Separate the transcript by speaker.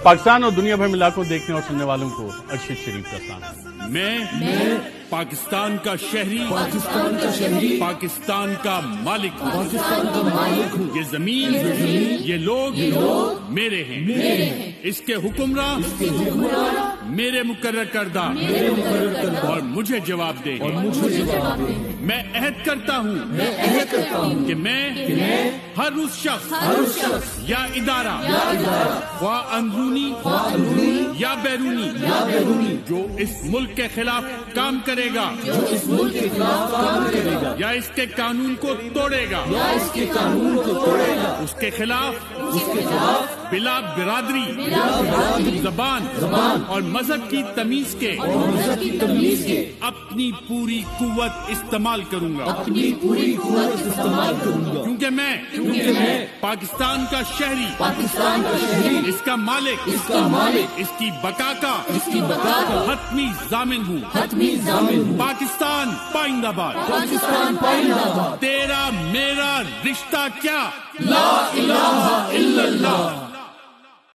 Speaker 1: پاکستان اور دنیا بھر میں لاکھوں دیکھنے اور سننے والوں کو ارشد شریف کا سلام۔
Speaker 2: میں پاکستان کا شہری پاکستان کا مالک ہوں۔ یہ زمین یہ لوگ میرے ہیں، اس کے حکمراں میرے مقرر کردہ اور مجھے جواب دیں۔ میں عہد کرتا ہوں کہ میں ہر اس شخص یا ادارہ خواہ اندرونی یا بیرونی جو اس ملک کے خلاف کام کرے گا یا اس کے قانون کو توڑے گا اس کے خلاف بلا برادری زبان اور مذہب کی تمیز کے اپنی پوری قوت استعمال کروں گا، کیونکہ میں پاکستان کا شہری اس کا مالک اس کی بقا کا حتمی ضامن ہوں۔ پاکستان پائندہ باد، تیرا میرا رشتہ کیا؟ لا الہ الا اللہ۔